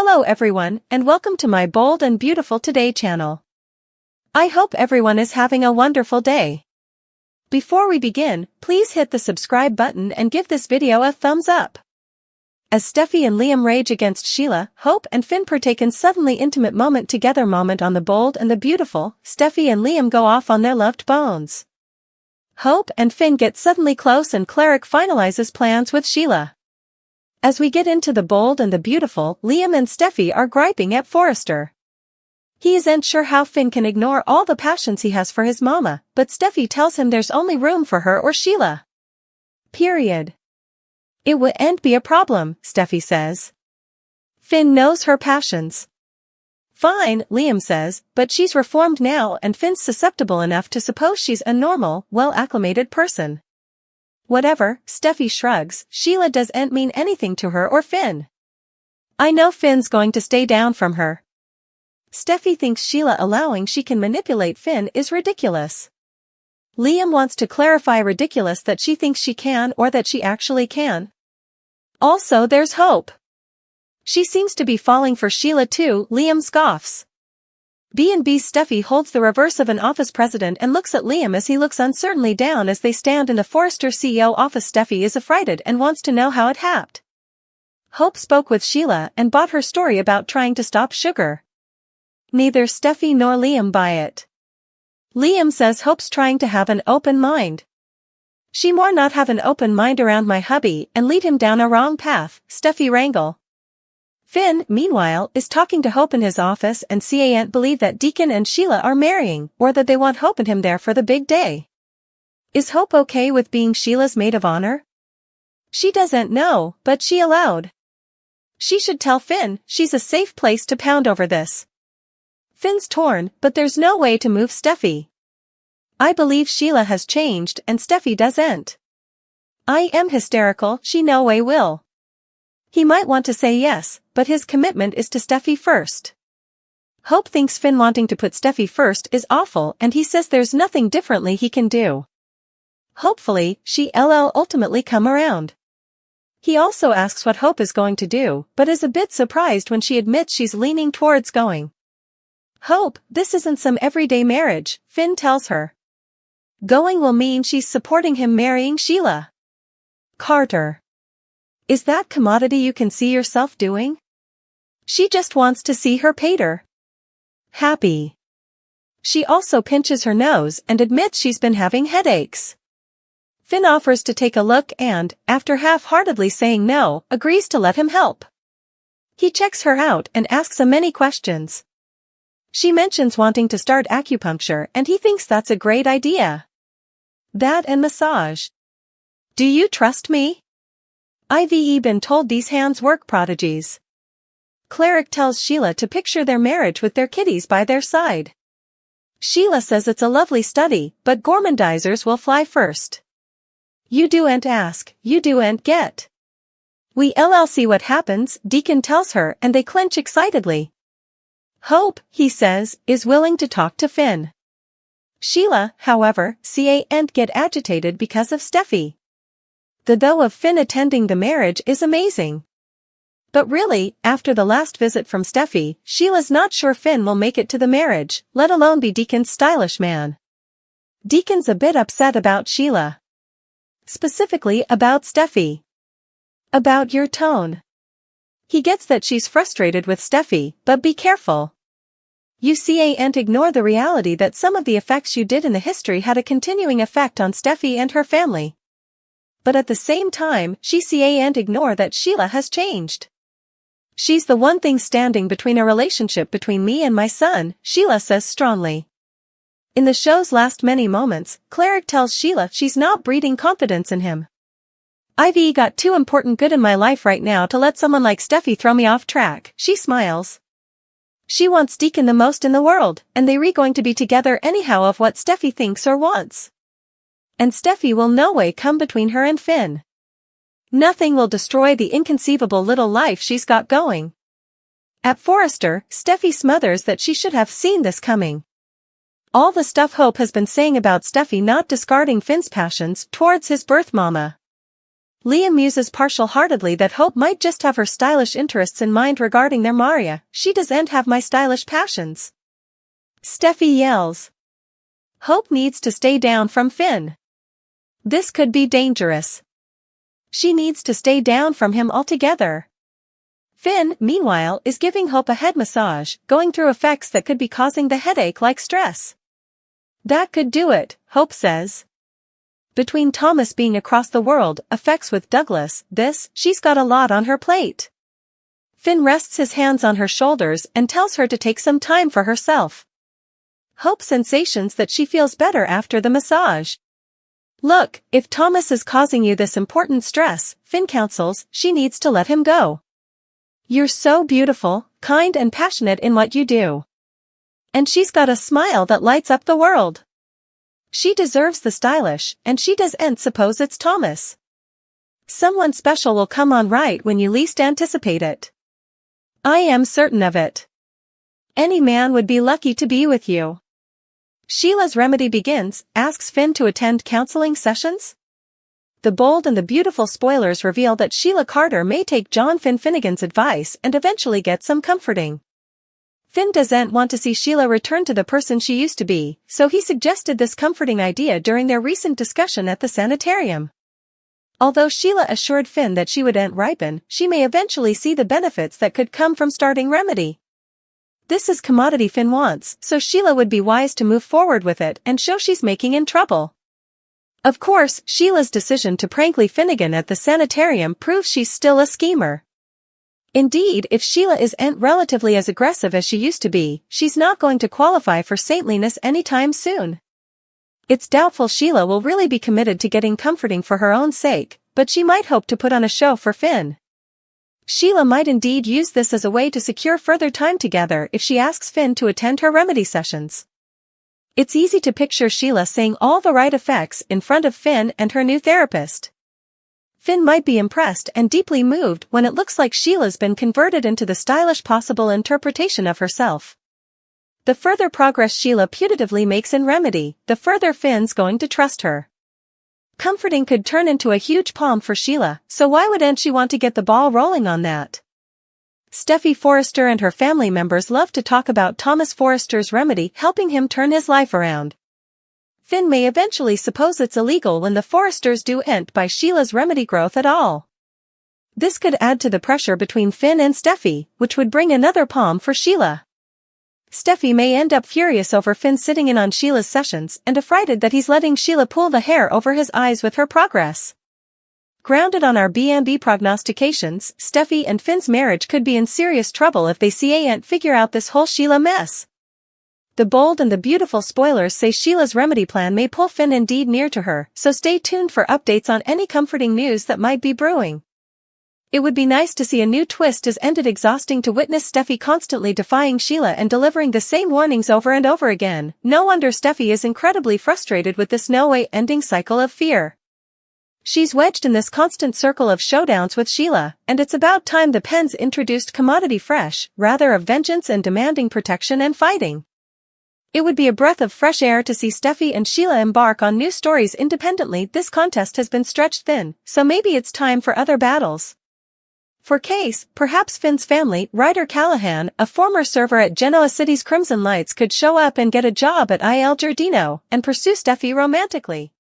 Hello everyone, and welcome to my Bold and Beautiful Today channel. I hope everyone is having a wonderful day. Before we begin, please hit the subscribe button and give this video a thumbs up. As Steffy and Liam rage against Sheila, Hope and Finn partake in suddenly intimate moment together moment on the Bold and the Beautiful. Steffy and Liam go off on their loved bones. Hope and Finn get suddenly close and Cleric finalizes plans with Sheila. As we get into the Bold and the Beautiful, Liam and Steffy are griping at Forrester. He isn't sure how Finn can ignore all the passions he has for his mama, but Steffy tells him there's only room for her or Sheila. Period. It wouldn't be a problem, Steffy says. Finn knows her passions. Fine, Liam says, but she's reformed now and Finn's susceptible enough to suppose she's a normal, well-acclimated person. Whatever, Steffy shrugs, Sheila doesn't mean anything to her or Finn. I know Finn's going to stay down from her. Steffy thinks Sheila allowing she can manipulate Finn is ridiculous. Liam wants to clarify ridiculous that she thinks she can or that she actually can. Also there's Hope. She seems to be falling for Sheila too, Liam scoffs. B&B Steffy holds the reverse of an office president and looks at Liam as he looks uncertainly down as they stand in the Forrester CEO office. Steffy is affrighted and wants to know how it happened. Hope spoke with Sheila and bought her story about trying to stop sugar. Neither Steffy nor Liam buy it. Liam says Hope's trying to have an open mind. She more not have an open mind around my hubby and lead him down a wrong path, Steffy wrangle. Finn, meanwhile, is talking to Hope in his office and can't believe that Deacon and Sheila are marrying, or that they want Hope and him there for the big day. Is Hope okay with being Sheila's maid of honor? She doesn't know, but she allowed. She should tell Finn, she's a safe place to pound over this. Finn's torn, but there's no way to move Steffy. I believe Sheila has changed and Steffy doesn't. I am hysterical, she no way will. He might want to say yes, but his commitment is to Steffy first. Hope thinks Finn wanting to put Steffy first is awful and he says there's nothing differently he can do. Hopefully, she'll ultimately come around. He also asks what Hope is going to do, but is a bit surprised when she admits she's leaning towards going. Hope, this isn't some everyday marriage, Finn tells her. Going will mean she's supporting him marrying Sheila. Carter. Is that commodity you can see yourself doing? She just wants to see her pater. Happy. She also pinches her nose and admits she's been having headaches. Finn offers to take a look and, after half-heartedly saying no, agrees to let him help. He checks her out and asks many questions. She mentions wanting to start acupuncture and he thinks that's a great idea. That and massage. Do you trust me? I've been told these hands work prodigies. Cleric tells Sheila to picture their marriage with their kitties by their side. Sheila says it's a lovely study, but gormandizers will fly first. You do'n't ask, you do'n't get. We'll see what happens, Deacon tells her and they clinch excitedly. Hope, he says, is willing to talk to Finn. Sheila, however, can't get agitated because of Steffy. The though of Finn attending the marriage is amazing. But really, after the last visit from Steffy, Sheila's not sure Finn will make it to the marriage, let alone be Deacon's stylish man. Deacon's a bit upset about Sheila. Specifically about Steffy. About your tone. He gets that she's frustrated with Steffy, but be careful. You can't ignore the reality that some of the effects you did in the history had a continuing effect on Steffy and her family. But at the same time, she can't ignore that Sheila has changed. She's the one thing standing between a relationship between me and my son, Sheila says strongly. In the show's last many moments, Cleric tells Sheila she's not breeding confidence in him. I've got too important good in my life right now to let someone like Steffy throw me off track, she smiles. She wants Deacon the most in the world, and they're going to be together anyhow of what Steffy thinks or wants. And Steffy will no way come between her and Finn. Nothing will destroy the inconceivable little life she's got going. At Forrester, Steffy smothers that she should have seen this coming. All the stuff Hope has been saying about Steffy not discarding Finn's passions towards his birth mama. Leah muses partial-heartedly that Hope might just have her stylish interests in mind regarding their Maria. She doesn't have my stylish passions. Steffy yells. Hope needs to stay down from Finn. This could be dangerous. She needs to stay down from him altogether. Finn, meanwhile, is giving Hope a head massage, going through effects that could be causing the headache like stress. That could do it, Hope says. Between Thomas being across the world, effects with Douglas, she's got a lot on her plate. Finn rests his hands on her shoulders and tells her to take some time for herself. Hope sensations that she feels better after the massage. Look, if Thomas is causing you this important stress, Finn counsels, she needs to let him go. You're so beautiful, kind and passionate in what you do. And she's got a smile that lights up the world. She deserves the stylish, and she doesn't suppose it's Thomas. Someone special will come on right when you least anticipate it. I am certain of it. Any man would be lucky to be with you. Sheila's remedy begins, asks Finn to attend counseling sessions. The bold and the beautiful spoilers reveal that Sheila Carter may take John Finn Finnegan's advice and eventually get some comforting. Finn doesn't want to see Sheila return to the person she used to be, so he suggested this comforting idea during their recent discussion at the sanitarium. Although Sheila assured Finn that she wouldn't ripen, she may eventually see the benefits that could come from starting remedy. This is commodity Finn wants, so Sheila would be wise to move forward with it and show she's making in trouble. Of course, Sheila's decision to prank Lee Finnegan at the sanitarium proves she's still a schemer. Indeed, if Sheila isn't relatively as aggressive as she used to be, she's not going to qualify for saintliness anytime soon. It's doubtful Sheila will really be committed to getting comforting for her own sake, but she might hope to put on a show for Finn. Sheila might indeed use this as a way to secure further time together if she asks Finn to attend her remedy sessions. It's easy to picture Sheila saying all the right effects in front of Finn and her new therapist. Finn might be impressed and deeply moved when it looks like Sheila's been converted into the stylish possible interpretation of herself. The further progress Sheila putatively makes in remedy, the further Finn's going to trust her. Comforting could turn into a huge palm for Sheila, so why wouldn't she want to get the ball rolling on that? Steffy Forrester and her family members love to talk about Thomas Forrester's remedy helping him turn his life around. Finn may eventually suppose it's illegal when the Forresters don't buy Sheila's remedy growth at all. This could add to the pressure between Finn and Steffy, which would bring another palm for Sheila. Steffy may end up furious over Finn sitting in on Sheila's sessions and affrighted that he's letting Sheila pull the hair over his eyes with her progress. Grounded on our B&B prognostications, Steffy and Finn's marriage could be in serious trouble if they can't figure out this whole Sheila mess. The bold and the beautiful spoilers say Sheila's remedy plan may pull Finn indeed near to her, so stay tuned for updates on any comforting news that might be brewing. It would be nice to see a new twist as ended exhausting to witness Steffy constantly defying Sheila and delivering the same warnings over and over again. No wonder Steffy is incredibly frustrated with this no-way ending cycle of fear. She's wedged in this constant circle of showdowns with Sheila, and it's about time the pens introduced commodity fresh, rather of vengeance and demanding protection and fighting. It would be a breath of fresh air to see Steffy and Sheila embark on new stories independently. This contest has been stretched thin, so maybe it's time for other battles. For case, perhaps Finn's family, Ryder Callahan, a former server at Genoa City's Crimson Lights, could show up and get a job at Il Giardino and pursue Steffy romantically.